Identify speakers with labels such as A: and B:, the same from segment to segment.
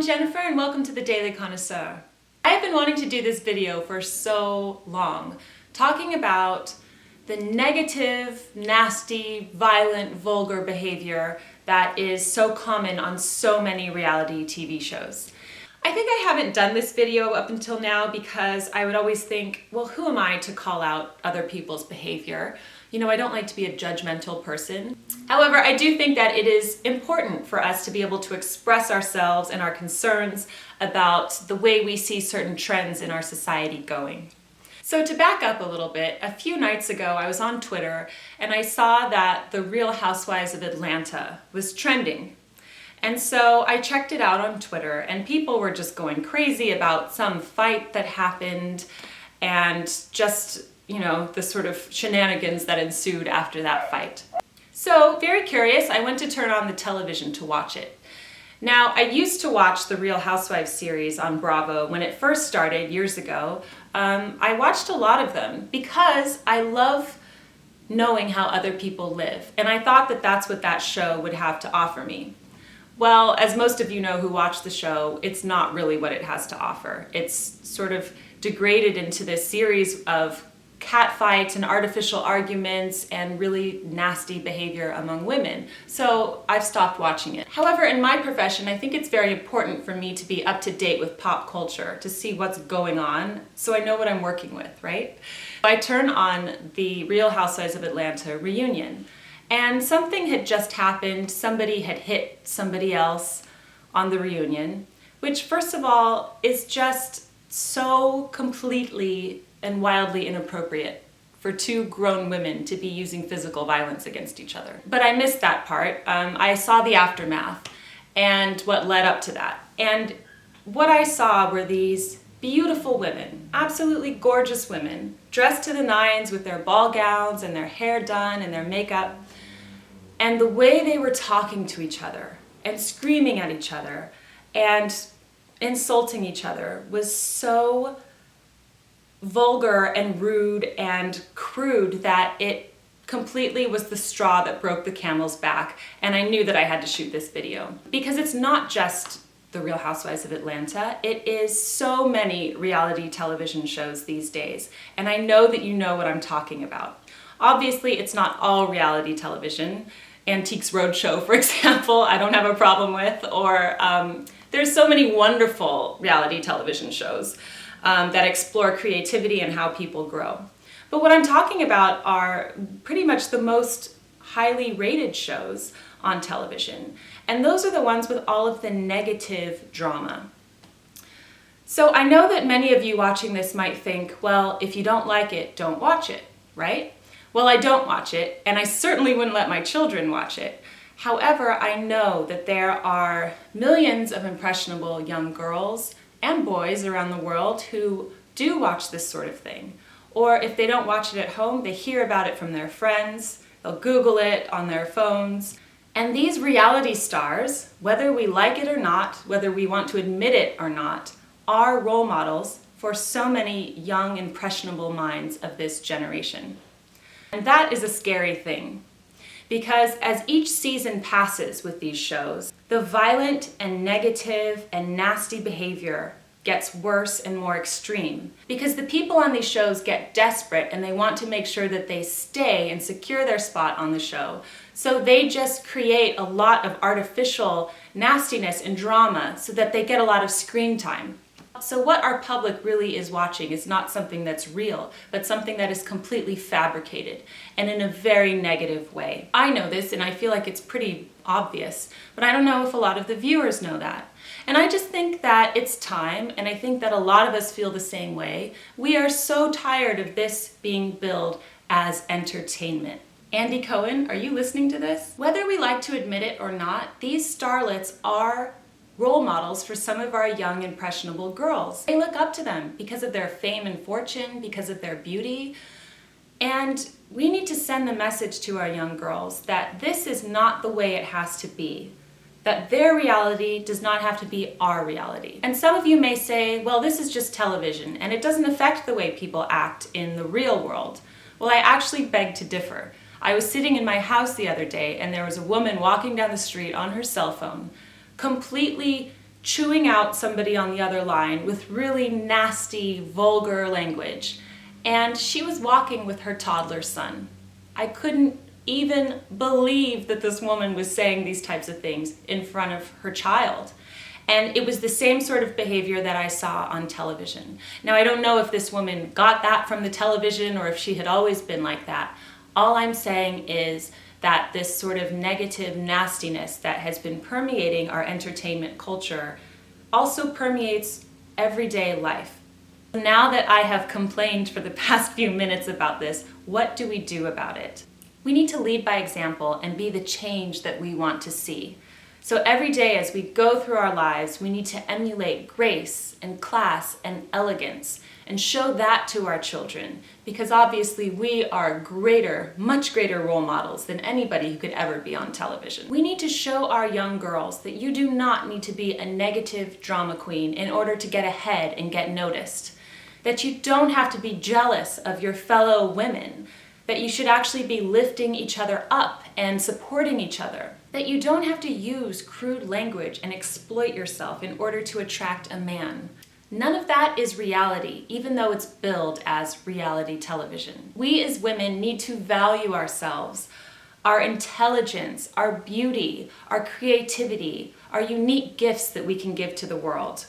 A: Jennifer and welcome to the Daily Connoisseur. I have been wanting to do this video for so long, talking about the negative, nasty, violent, vulgar behavior that is so common on so many reality TV shows. I think I haven't done this video up until now because I would always think, well, who am I to call out other people's behavior? You know, I don't like to be a judgmental person. However, I do think that it is important for us to be able to express ourselves and our concerns about the way we see certain trends in our society going. So to back up a little bit, a few nights ago I was on Twitter and I saw that the Real Housewives of Atlanta was trending. And so I checked it out on Twitter and people were just going crazy about some fight that happened and just, you know, the sort of shenanigans that ensued after that fight. So, very curious, I went to turn on the television to watch it. Now, I used to watch the Real Housewives series on Bravo when it first started years ago. I watched a lot of them because I love knowing how other people live, and I thought that that's what that show would have to offer me. Well, as most of you know who watch the show, it's not really what it has to offer. It's sort of degraded into this series of catfights and artificial arguments and really nasty behavior among women. So I've stopped watching it. However, in my profession, I think it's very important for me to be up to date with pop culture, to see what's going on, so I know what I'm working with, right? I turn on the Real Housewives of Atlanta reunion, and something had just happened. Somebody had hit somebody else on the reunion, which first of all is just so completely and wildly inappropriate for two grown women to be using physical violence against each other. But I missed that part. I saw the aftermath and what led up to that. And what I saw were these beautiful women, absolutely gorgeous women, dressed to the nines with their ball gowns and their hair done and their makeup. And the way they were talking to each other and screaming at each other and insulting each other was so vulgar and rude and crude that it completely was the straw that broke the camel's back, and I knew that I had to shoot this video. Because it's not just the Real Housewives of Atlanta, it is so many reality television shows these days, and I know that you know what I'm talking about. Obviously, it's not all reality television. Antiques Roadshow, for example, I don't have a problem with, or there's so many wonderful reality television shows that explore creativity and how people grow. But what I'm talking about are pretty much the most highly rated shows on television. And those are the ones with all of the negative drama. So I know that many of you watching this might think, well, if you don't like it, don't watch it, right? Well, I don't watch it, and I certainly wouldn't let my children watch it. However, I know that there are millions of impressionable young girls and boys around the world who do watch this sort of thing. Or if they don't watch it at home, they hear about it from their friends, they'll Google it on their phones. And these reality stars, whether we like it or not, whether we want to admit it or not, are role models for so many young, impressionable minds of this generation. And that is a scary thing, because as each season passes with these shows, the violent and negative and nasty behavior gets worse and more extreme, because the people on these shows get desperate and they want to make sure that they stay and secure their spot on the show. So they just create a lot of artificial nastiness and drama so that they get a lot of screen time. So what our public really is watching is not something that's real, but something that is completely fabricated and in a very negative way. I know this and I feel like it's pretty obvious, but I don't know if a lot of the viewers know that. And I just think that it's time, and I think that a lot of us feel the same way. We are so tired of this being billed as entertainment. Andy Cohen, are you listening to this? Whether we like to admit it or not, these starlets are role models for some of our young, impressionable girls. They look up to them because of their fame and fortune, because of their beauty. And we need to send the message to our young girls that this is not the way it has to be. That their reality does not have to be our reality. And some of you may say, well, this is just television and it doesn't affect the way people act in the real world. Well, I actually beg to differ. I was sitting in my house the other day and there was a woman walking down the street on her cell phone, completely chewing out somebody on the other line with really nasty, vulgar language. And she was walking with her toddler son. I couldn't even believe that this woman was saying these types of things in front of her child. And it was the same sort of behavior that I saw on television. Now, I don't know if this woman got that from the television or if she had always been like that. All I'm saying is that this sort of negative nastiness that has been permeating our entertainment culture also permeates everyday life. Now that I have complained for the past few minutes about this, what do we do about it? We need to lead by example and be the change that we want to see. So every day as we go through our lives, we need to emulate grace and class and elegance and show that to our children, because obviously we are greater, much greater role models than anybody who could ever be on television. We need to show our young girls that you do not need to be a negative drama queen in order to get ahead and get noticed, that you don't have to be jealous of your fellow women, that you should actually be lifting each other up and supporting each other, that you don't have to use crude language and exploit yourself in order to attract a man. None of that is reality, even though it's billed as reality television. We as women need to value ourselves, our intelligence, our beauty, our creativity, our unique gifts that we can give to the world.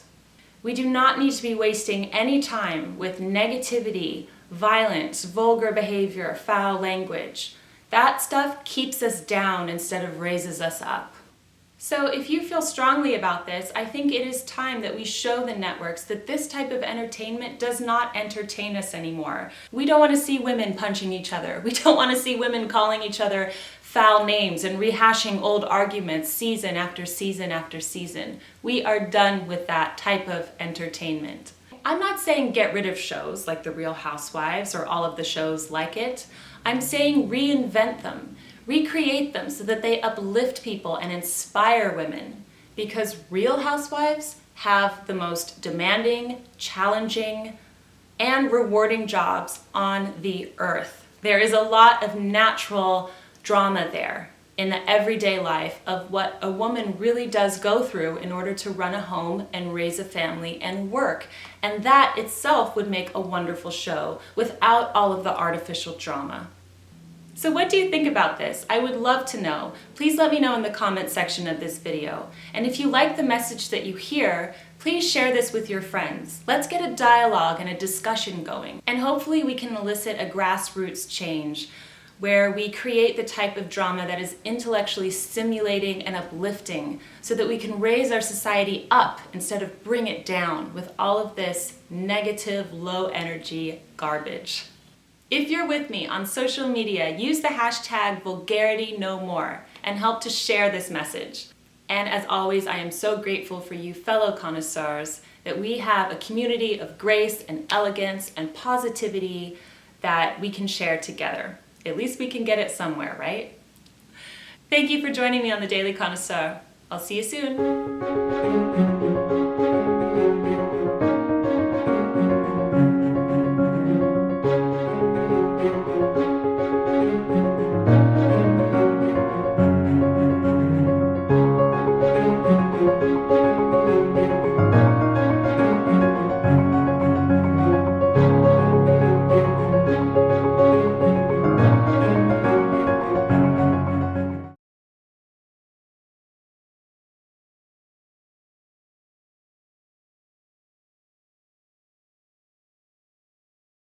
A: We do not need to be wasting any time with negativity, violence, vulgar behavior, foul language. That stuff keeps us down instead of raises us up. So if you feel strongly about this, I think it is time that we show the networks that this type of entertainment does not entertain us anymore. We don't want to see women punching each other. We don't want to see women calling each other foul names and rehashing old arguments season after season after season. We are done with that type of entertainment. I'm not saying get rid of shows like The Real Housewives or all of the shows like it. I'm saying reinvent them. Recreate them so that they uplift people and inspire women, because Real Housewives have the most demanding, challenging, and rewarding jobs on the earth. There is a lot of natural drama there in the everyday life of what a woman really does go through in order to run a home and raise a family and work. And that itself would make a wonderful show without all of the artificial drama. So what do you think about this? I would love to know. Please let me know in the comment section of this video. And if you like the message that you hear, please share this with your friends. Let's get a dialogue and a discussion going. And hopefully we can elicit a grassroots change where we create the type of drama that is intellectually stimulating and uplifting so that we can raise our society up instead of bring it down with all of this negative, low energy garbage. If you're with me on social media, use the hashtag #VulgarityNoMore and help to share this message. And as always, I am so grateful for you fellow connoisseurs that we have a community of grace and elegance and positivity that we can share together. At least we can get it somewhere, right? Thank you for joining me on the Daily Connoisseur. I'll see you soon.